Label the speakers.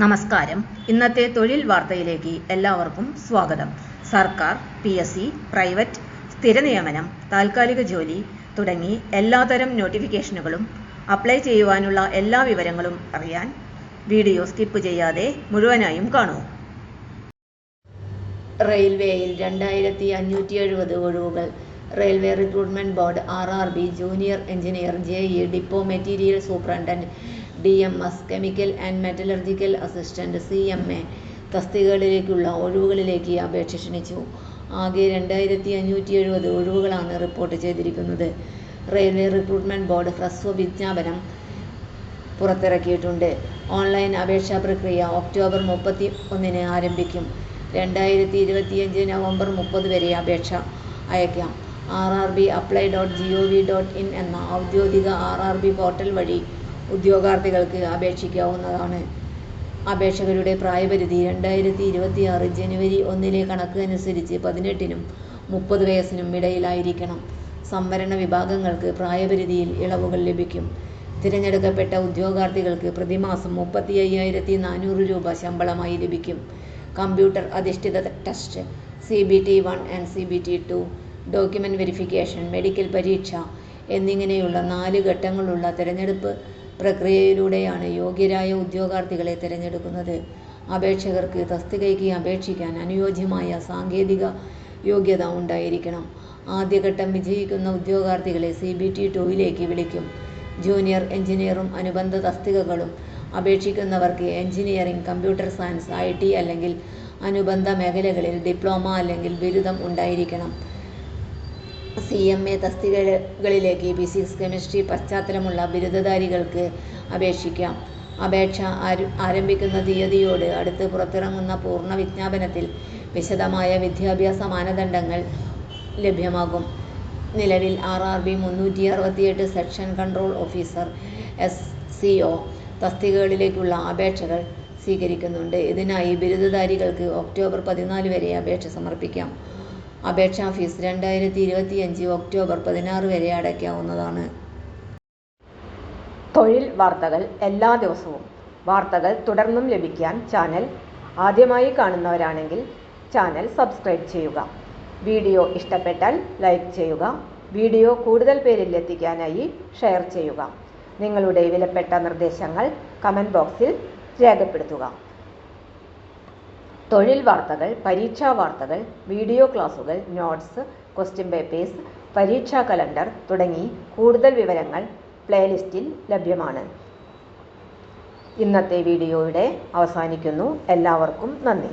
Speaker 1: നമസ്കാരം. ഇന്നത്തെ തൊഴിൽ വാർത്തയിലേക്ക് എല്ലാവർക്കും സ്വാഗതം. സർക്കാർ, PSC, പ്രൈവറ്റ്, സ്ഥിര നിയമനം, താൽക്കാലിക ജോലി തുടങ്ങി എല്ലാതരം നോട്ടിഫിക്കേഷനുകളും അപ്ലൈ ചെയ്യുവാനുള്ള എല്ലാ വിവരങ്ങളും അറിയാൻ വീഡിയോ സ്കിപ്പ് ചെയ്യാതെ മുഴുവനായും കാണൂ.
Speaker 2: റെയിൽവേയിൽ 2570 ഒഴിവുകൾ. Railway recruitment board RRB junior engineer, JE, depot material superintendent, DMS, chemical and metallurgical assistant, CMA തസ്തികകളിലേക്കുള്ള ഒഴിവുകളിലേക്ക് അപേക്ഷ ക്ഷണിച്ചു. ആകെ 2570 ഒഴിവുകളാണ് റിപ്പോർട്ട് ചെയ്തിരിക്കുന്നത്. റെയിൽവേ റിക്രൂട്ട്മെന്റ് ബോർഡ് ഹ്രസ്വ വിജ്ഞാപനം പുറത്തിറക്കിയിട്ടുണ്ട്. ഓൺലൈൻ അപേക്ഷാ പ്രക്രിയ ഒക്ടോബർ 31 ആരംഭിക്കും. 2025 നവംബർ 30 വരെ അപേക്ഷ അയക്കാം. rrbapply.gov.in എന്ന ഔദ്യോഗിക RRB പോർട്ടൽ വഴി ഉദ്യോഗാർത്ഥികൾക്ക് അപേക്ഷിക്കാവുന്നതാണ്. അപേക്ഷകരുടെ പ്രായപരിധി 2026 ജനുവരി 1 കണക്ക് അനുസരിച്ച് 18-നും 30 വയസ്സിനും ഇടയിലായിരിക്കണം. സംവരണ വിഭാഗങ്ങൾക്ക് പ്രായപരിധിയിൽ ഇളവുകൾ ലഭിക്കും. തിരഞ്ഞെടുക്കപ്പെട്ട ഉദ്യോഗാർത്ഥികൾക്ക് പ്രതിമാസം 35,400 രൂപ ശമ്പളമായി ലഭിക്കും. കമ്പ്യൂട്ടർ അധിഷ്ഠിത test, CBT 1 and CBT 2, document verification, medical പരീക്ഷ എന്നിങ്ങനെയുള്ള 4 ഘട്ടങ്ങളുള്ള തിരഞ്ഞെടുപ്പ് പ്രക്രിയയിലൂടെയാണ് യോഗ്യരായ ഉദ്യോഗാർത്ഥികളെ തിരഞ്ഞെടുക്കുന്നത്. അപേക്ഷകർക്ക് തസ്തികയ്ക്ക് അപേക്ഷിക്കാൻ അനുയോജ്യമായ സാങ്കേതിക യോഗ്യത ഉണ്ടായിരിക്കണം. ആദ്യഘട്ടം വിജയിക്കുന്ന ഉദ്യോഗാർത്ഥികളെ CBT 2ലേക്ക് വിളിക്കും. ജൂനിയർ എഞ്ചിനീയറും അനുബന്ധ തസ്തികകളും അപേക്ഷിക്കുന്നവർക്ക് എഞ്ചിനീയറിംഗ്, കമ്പ്യൂട്ടർ സയൻസ്, IT അല്ലെങ്കിൽ അനുബന്ധ മേഖലകളിൽ ഡിപ്ലോമ അല്ലെങ്കിൽ ബിരുദം ഉണ്ടായിരിക്കണം. CMA തസ്തികകളിലേക്ക് ഫിസിക്സ്, കെമിസ്ട്രി പശ്ചാത്തലമുള്ള ബിരുദധാരികൾക്ക് അപേക്ഷിക്കാം. അപേക്ഷ ആരംഭിക്കുന്ന തീയതിയോട് അടുത്ത് പുറത്തിറങ്ങുന്ന പൂർണ്ണ വിജ്ഞാപനത്തിൽ വിശദമായ വിദ്യാഭ്യാസ മാനദണ്ഡങ്ങൾ ലഭ്യമാകും. നിലവിൽ RRB 368 section control officer SCO തസ്തികകളിലേക്കുള്ള അപേക്ഷകൾ സ്വീകരിക്കുന്നുണ്ട്. ഇതിനായി ബിരുദധാരികൾക്ക് ഒക്ടോബർ 14 വരെ അപേക്ഷ സമർപ്പിക്കാം. അപേക്ഷാ ഫീസ് 2025 ഒക്ടോബർ 16 വരെ അടയ്ക്കാവുന്നതാണ്.
Speaker 1: തൊഴിൽ വാർത്തകൾ എല്ലാ ദിവസവും. വാർത്തകൾ തുടർന്നും ലഭിക്കാൻ ചാനൽ ആദ്യമായി കാണുന്നവരാണെങ്കിൽ ചാനൽ സബ്സ്ക്രൈബ് ചെയ്യുക. വീഡിയോ ഇഷ്ടപ്പെട്ടാൽ ലൈക്ക് ചെയ്യുക. വീഡിയോ കൂടുതൽ പേരിൽ എത്തിക്കാനായി ഷെയർ ചെയ്യുക. നിങ്ങളുടെ വിലപ്പെട്ട നിർദ്ദേശങ്ങൾ കമൻറ്റ് ബോക്സിൽ രേഖപ്പെടുത്തുക. തൊഴിൽ വാർത്തകൾ, പരീക്ഷാ വാർത്തകൾ, വീഡിയോ ക്ലാസുകൾ, നോട്ട്സ്, ക്വസ്റ്റ്യൻ പേപ്പേഴ്സ്, പരീക്ഷാ കലണ്ടർ തുടങ്ങി കൂടുതൽ വിവരങ്ങൾ പ്ലേലിസ്റ്റിൽ ലഭ്യമാണ്. ഇന്നത്തെ വീഡിയോയുടെ അവസാനിക്കുന്നു. എല്ലാവർക്കും നന്ദി.